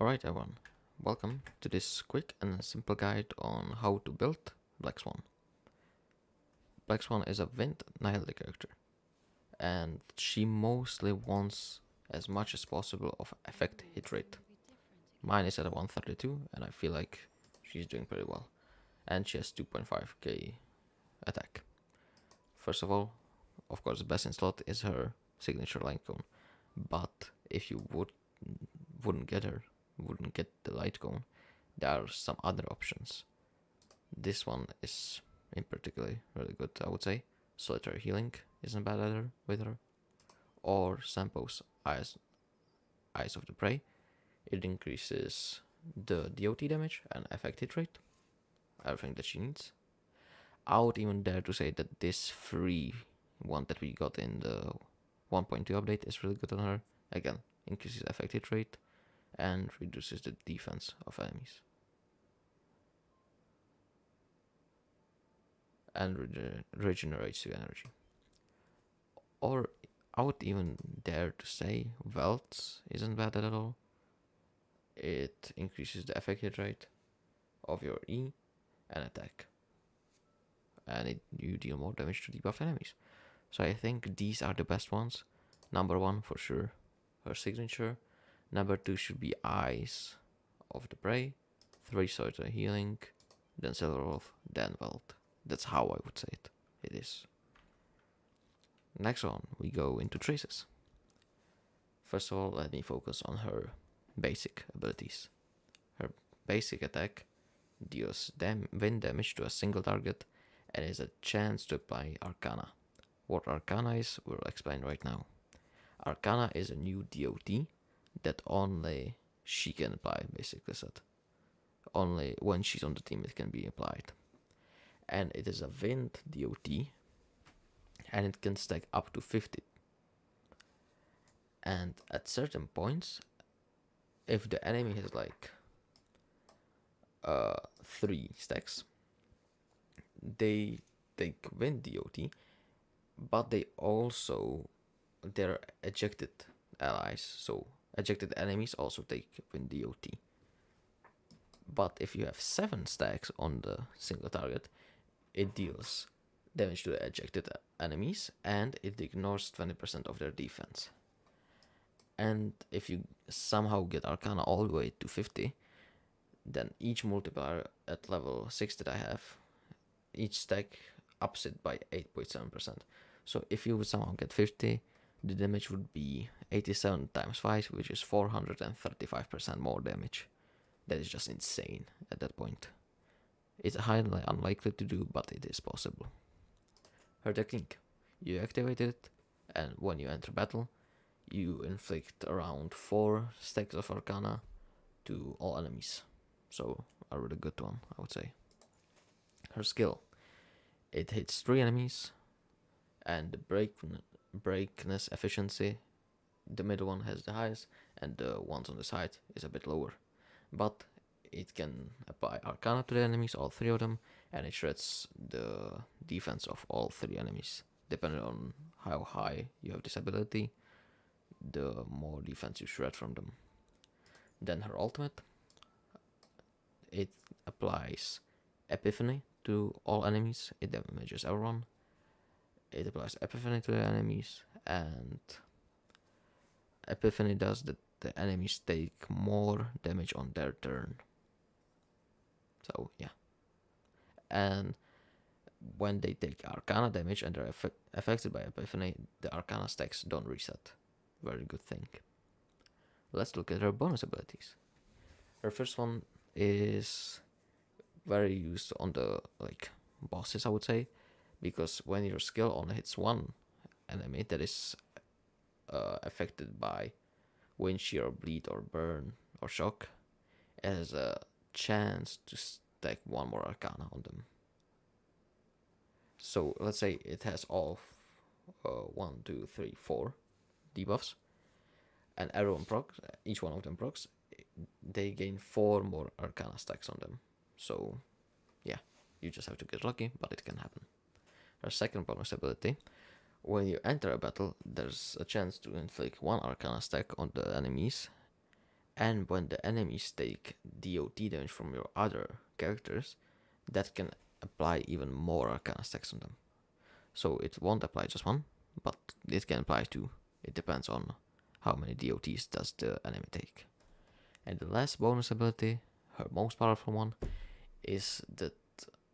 Alright everyone, welcome to this quick and simple guide on how to build Black Swan. Black Swan is a wind nihility character, and she mostly wants as much as possible of effect hit rate. Mine is at a 132 and I feel like she's doing pretty well. And she has 2.5k attack. First of all, of course the best in slot is her signature light cone, but if you wouldn't get the light cone, there are some other options. This one is in particular really good, I would say. Solitary healing isn't bad either with her. Or Sampo's Eyes of the Prey. It increases the DOT damage and effect hit rate, everything that she needs. I would even dare to say that this free one that we got in the 1.2 update is really good on her. Again, increases effect hit rate and reduces the defense of enemies. And regenerates your energy. Or I would even dare to say Welts isn't bad at all. It increases the effect hit rate of your E and attack. And you deal more damage to debuffed enemies. So I think these are the best ones. Number 1 for sure, her signature. Number 2 should be Eyes of the Prey. 3 Solitary Healing, then Silver Wolf, then Welt. That's how I would say it. It is. Next one, we go into traces. First of all, let me focus on her basic abilities. Her basic attack deals wind damage to a single target and is a chance to apply Arcana. What Arcana is, we'll explain right now. Arcana is a new DOT that only she can apply, basically said. Only when she's on the team it can be applied. And it is a wind DOT, and it can stack up to 50. And at certain points, if the enemy has like 3 stacks, they take wind DOT, but they're ejected allies, so ejected enemies also take wind DOT. But if you have 7 stacks on the single target, it deals damage to the ejected enemies and it ignores 20% of their defense. And if you somehow get Arcana all the way to 50, then each multiplier at level 6 that I have, each stack ups it by 8.7%. So if you would somehow get 50, the damage would be 87 times 5, which is 435% more damage. That is just insane at that point. It's highly unlikely to do, but it is possible. Her technique. You activate it, and when you enter battle, you inflict around 4 stacks of Arcana to all enemies. So, a really good one, I would say. Her skill. It hits 3 enemies, and the breakness efficiency, the middle one has the highest, and the ones on the side is a bit lower. But it can apply Arcana to the enemies, all 3 of them, and it shreds the defense of all 3 enemies. Depending on how high you have this ability, the more defense you shred from them. Then her ultimate, it applies Epiphany to all enemies, it damages everyone. It applies Epiphany to the enemies, and Epiphany does that the enemies take more damage on their turn. So, yeah. And when they take Arcana damage and they're affected by Epiphany, the Arcana stacks don't reset. Very good thing. Let's look at her bonus abilities. Her first one is very used on the bosses, I would say, because when your skill only hits 1 enemy that is affected by wind shear, bleed, or burn, or shock, it has a chance to stack 1 more Arcana on them. So let's say it has all 1, 2, 3, 4 debuffs, and everyone procs, each one of them procs, they gain 4 more Arcana stacks on them. So yeah, you just have to get lucky, but it can happen. Her second bonus ability, when you enter a battle, there's a chance to inflict 1 Arcana stack on the enemies, And when the enemies take DOT damage from your other characters, that can apply even more Arcana stacks on them. So it won't apply just one, but it can apply two. It depends on how many DOTs does the enemy take. And the last bonus ability, her most powerful one, is that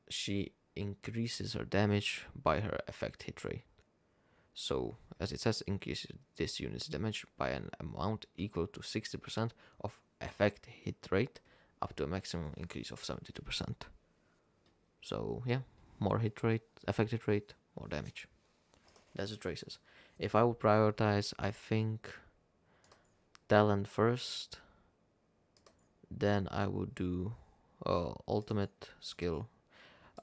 she increases her damage by her effect hit rate. So, as it says, increases this unit's damage by an amount equal to 60% of effect hit rate, up to a maximum increase of 72%. So, yeah, more hit rate, effect hit rate, more damage. That's the traces. If I would prioritize, I think talent first, then I would do ultimate, skill.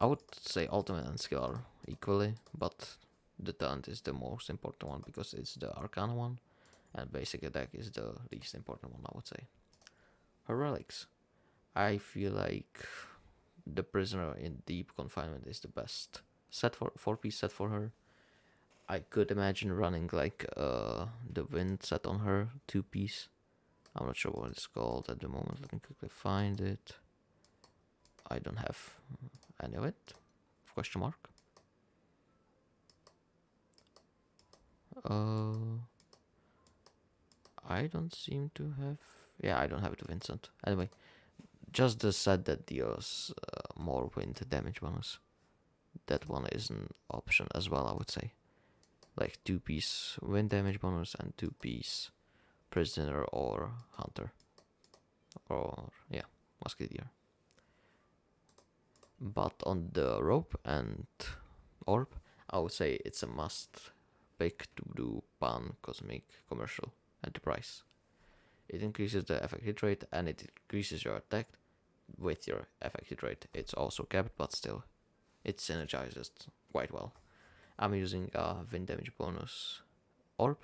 I would say ultimate and skill are equally, but the talent is the most important one because it's the Arcana one, and basic attack is the least important one, I would say. Her relics. I feel like the prisoner in deep confinement is the best set for 4-piece set for her. I could imagine running like the wind set on her 2-piece. I'm not sure what it's called at the moment. Let me quickly find it. I don't have any of it. Question mark. I don't seem to have. Yeah, I don't have it to Vincent. Anyway, just the set that deals more wind damage bonus. That one is an option as well, I would say. Like 2-piece wind damage bonus and 2-piece prisoner or hunter. Or, yeah, musketeer. But on the rope and orb, I would say it's a must pick to do pan, cosmic, commercial, enterprise. It increases the effect hit rate and it increases your attack with your effect hit rate. It's also capped, but still, it synergizes quite well. I'm using a wind damage bonus orb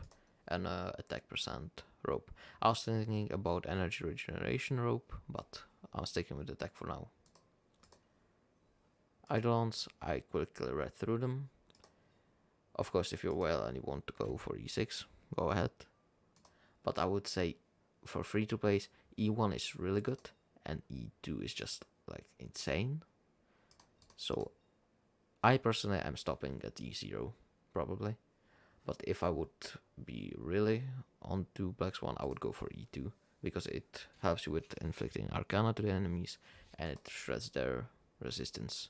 and a attack percent rope. I was thinking about energy regeneration rope, but I'm sticking with the attack for now. Eidolons, I quickly read through them. Of course, if you're well and you want to go for E6, go ahead. But I would say for free to plays, E1 is really good and E2 is just like insane. So I personally am stopping at E0 probably. But if I would be really onto Black Swan, I would go for E2 because it helps you with inflicting Arcana to the enemies and it shreds their resistance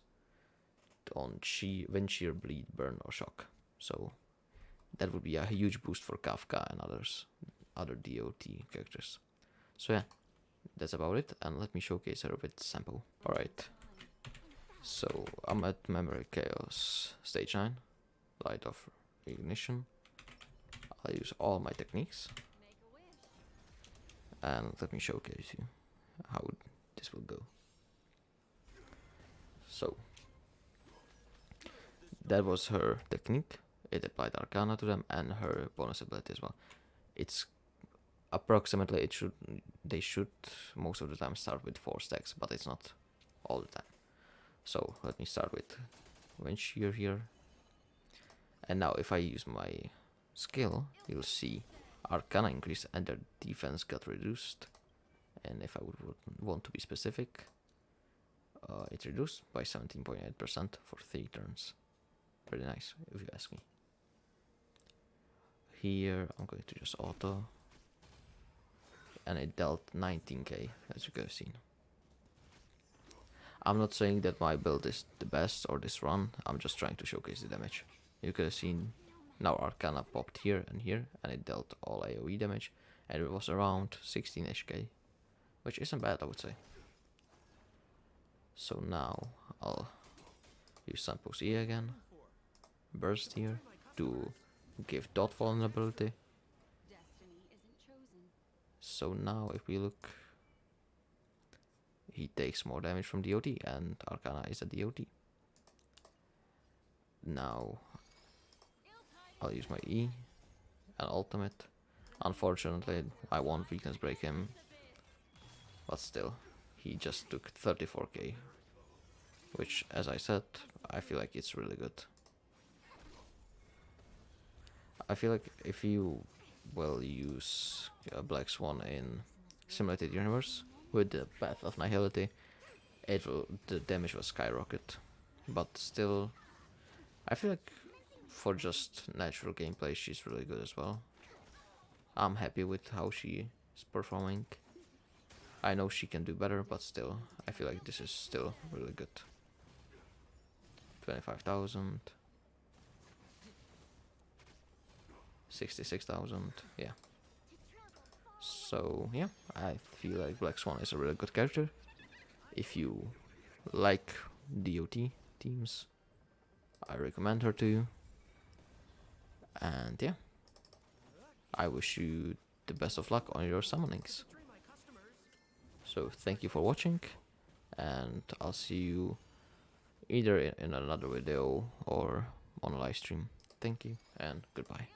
on wind shear, bleed, burn, or shock. So that would be a huge boost for Kafka and other DOT characters. So yeah, that's about it, and let me showcase her with sample. Alright, so I'm at Memory Chaos Stage 9, Light of Ignition. I'll use all my techniques, and let me showcase you how this will go. So, that was her technique. It applied Arcana to them and her bonus ability as well. It's approximately they should most of the time start with 4 stacks, but it's not all the time. So let me start with wind shear here. And now if I use my skill, you'll see Arcana increased and their defense got reduced. And if I would want to be specific, it reduced by 17.8% for 3 turns. Pretty nice, if you ask me. Here I'm going to just auto, and it dealt 19k, as you could have seen. I'm not saying that my build is the best or this run, I'm just trying to showcase the damage. You could have seen now Arcana popped here, and it dealt all AoE damage, and it was around 16-ish k, which isn't bad, I would say. So now I'll use Sunpost E again, burst here to give dot vulnerability. So now if we look, he takes more damage from DOT, and Arcana is a DOT. Now I'll use my E and ultimate. Unfortunately, I won't weakness break him, but still, he just took 34k, which, as I said, I feel like it's really good. I feel like if you will use Black Swan in simulated universe with the Path of Nihility, the damage will skyrocket. But still, I feel like for just natural gameplay, she's really good as well. I'm happy with how she is performing. I know she can do better, but still, I feel like this is still really good. 25,000. 66,000, yeah. So, yeah, I feel like Black Swan is a really good character. If you like DOT teams, I recommend her to you. And yeah, I wish you the best of luck on your summonings. So, thank you for watching, and I'll see you either in another video or on a live stream. Thank you, and goodbye.